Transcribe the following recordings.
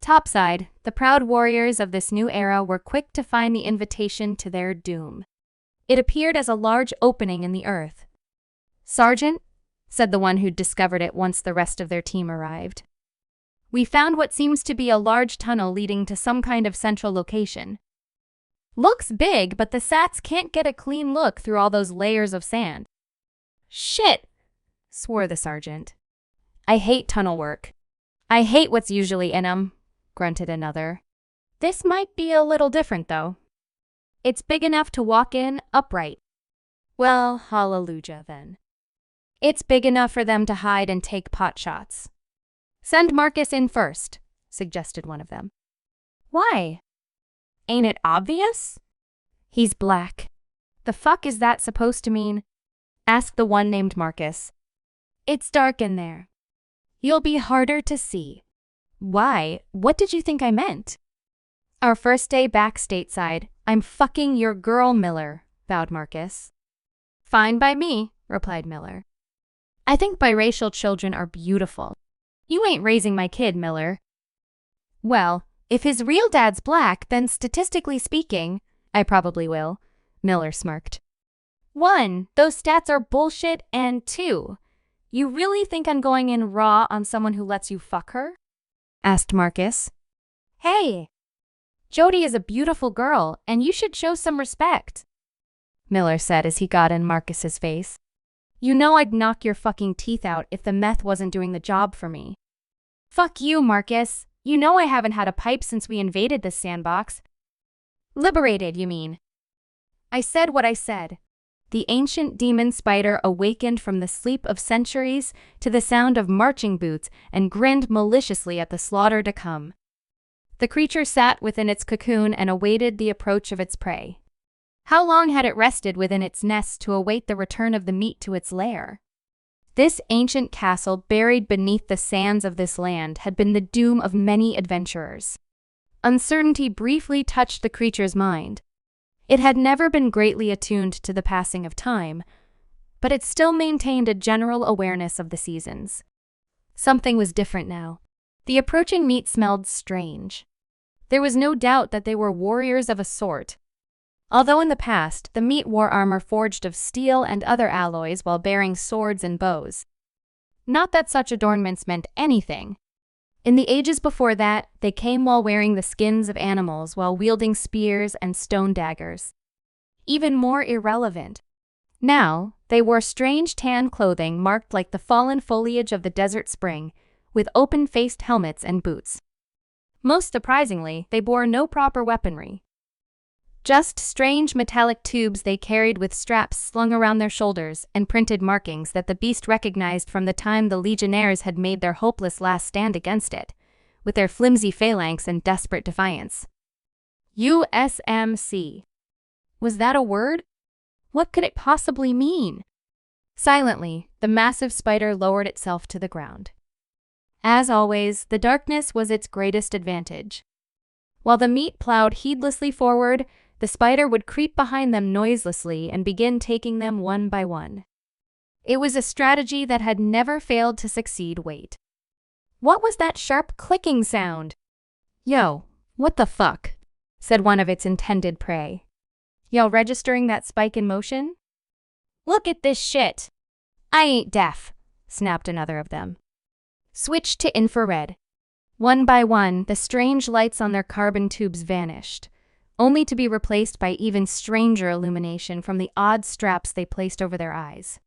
Topside, the proud warriors of this new era were quick to find the invitation to their doom. It appeared as a large opening in the earth. "Sergeant," said the one who'd discovered it once the rest of their team arrived. "We found what seems to be a large tunnel leading to some kind of central location. Looks big, but the Sats can't get a clean look through all those layers of sand." "Shit," swore the sergeant. "I hate tunnel work. I hate what's usually in 'em," grunted another. "This might be a little different, though. It's big enough to walk in upright." "Well, hallelujah, then. It's big enough for them to hide and take pot shots." "Send Marcus in first," suggested one of them. "Why? Ain't it obvious? He's black." "The fuck is that supposed to mean?" asked the one named Marcus. "It's dark in there. You'll be harder to see." "Why? What did you think I meant?" "Our first day back stateside. I'm fucking your girl, Miller," vowed Marcus. "Fine by me," replied Miller. "I think biracial children are beautiful. You ain't raising my kid, Miller." "Well, if his real dad's black, then statistically speaking, I probably will," Miller smirked. "1, those stats are bullshit, and 2, you really think I'm going in raw on someone who lets you fuck her?" asked Marcus. "Hey, Jody is a beautiful girl, and you should show some respect," Miller said as he got in Marcus's face. "You know I'd knock your fucking teeth out if the meth wasn't doing the job for me." "Fuck you, Marcus. You know I haven't had a pipe since we invaded this sandbox." "Liberated, you mean?" "I said what I said." The ancient demon spider awakened from the sleep of centuries to the sound of marching boots and grinned maliciously at the slaughter to come. The creature sat within its cocoon and awaited the approach of its prey. How long had it rested within its nest to await the return of the meat to its lair? This ancient castle buried beneath the sands of this land had been the doom of many adventurers. Uncertainty briefly touched the creature's mind. It had never been greatly attuned to the passing of time, but it still maintained a general awareness of the seasons. Something was different now. The approaching meat smelled strange. There was no doubt that they were warriors of a sort. Although in the past, the meat wore armor forged of steel and other alloys while bearing swords and bows. Not that such adornments meant anything. In the ages before that, they came while wearing the skins of animals while wielding spears and stone daggers. Even more irrelevant, now, they wore strange tan clothing marked like the fallen foliage of the desert spring, with open-faced helmets and boots. Most surprisingly, they bore no proper weaponry. Just strange metallic tubes they carried with straps slung around their shoulders and printed markings that the beast recognized from the time the legionnaires had made their hopeless last stand against it, with their flimsy phalanx and desperate defiance. USMC. Was that a word? What could it possibly mean? Silently, the massive spider lowered itself to the ground. As always, the darkness was its greatest advantage. While the meat plowed heedlessly forward, the spider would creep behind them noiselessly and begin taking them one by one. It was a strategy that had never failed to succeed. Wait. What was that sharp clicking sound? "Yo, what the fuck?" said one of its intended prey. "Yo, registering that spike in motion?" "Look at this shit." "I ain't deaf," snapped another of them. "Switch to infrared." One by one, the strange lights on their carbon tubes vanished, only to be replaced by even stranger illumination from the odd straps they placed over their eyes.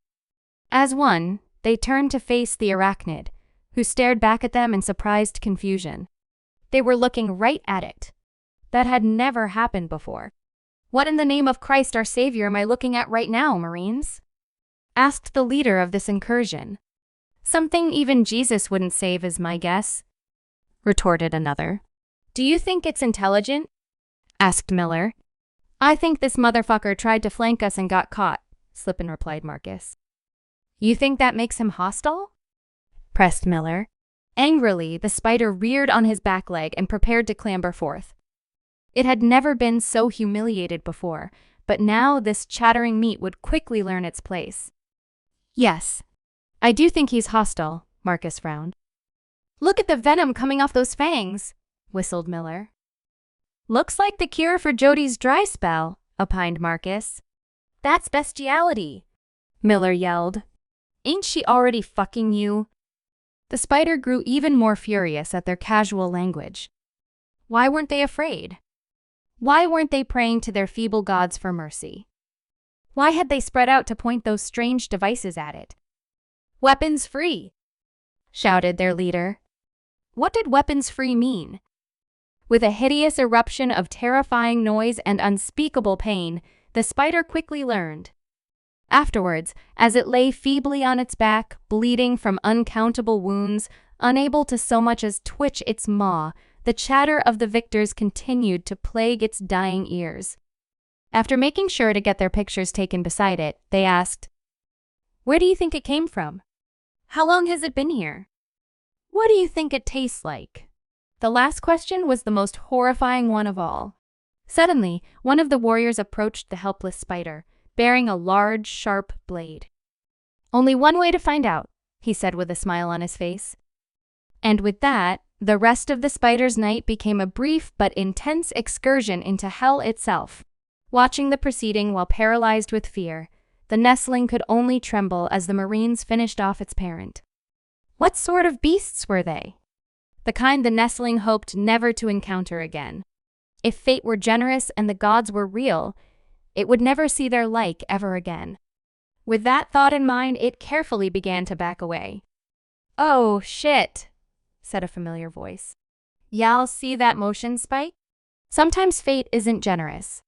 As one, they turned to face the arachnid, who stared back at them in surprised confusion. They were looking right at it. That had never happened before. "What in the name of Christ our Savior am I looking at right now, Marines?" asked the leader of this incursion. "Something even Jesus wouldn't save is my guess," retorted another. "Do you think it's intelligent?" asked Miller. "I think this motherfucker tried to flank us and got caught," Slippin replied Marcus. "You think that makes him hostile?" pressed Miller. Angrily, the spider reared on his back leg and prepared to clamber forth. It had never been so humiliated before, but now this chattering meat would quickly learn its place. "Yes, I do think he's hostile," Marcus frowned. "Look at the venom coming off those fangs," whistled Miller. Looks like the cure for Jody's dry spell, opined Marcus. That's bestiality, Miller yelled. Ain't she already fucking you? The spider grew even more furious at their casual language. Why weren't they afraid? Why weren't they praying to their feeble gods for mercy? Why had they spread out to point those strange devices at it? Weapons free, shouted their leader. What did weapons free mean? With a hideous eruption of terrifying noise and unspeakable pain, the spider quickly learned. Afterwards, as it lay feebly on its back, bleeding from uncountable wounds, unable to so much as twitch its maw, the chatter of the victors continued to plague its dying ears. After making sure to get their pictures taken beside it, they asked, "Where do you think it came from? How long has it been here? What do you think it tastes like?" The last question was the most horrifying one of all. Suddenly, one of the warriors approached the helpless spider, bearing a large, sharp blade. "Only one way to find out," he said with a smile on his face. And with that, the rest of the spider's night became a brief but intense excursion into hell itself. Watching the proceeding while paralyzed with fear, the nestling could only tremble as the Marines finished off its parent. What sort of beasts were they? The kind the nestling hoped never to encounter again. If fate were generous and the gods were real, it would never see their like ever again. With that thought in mind, it carefully began to back away. "Oh, shit," said a familiar voice. "Y'all see that motion spike? Sometimes fate isn't generous.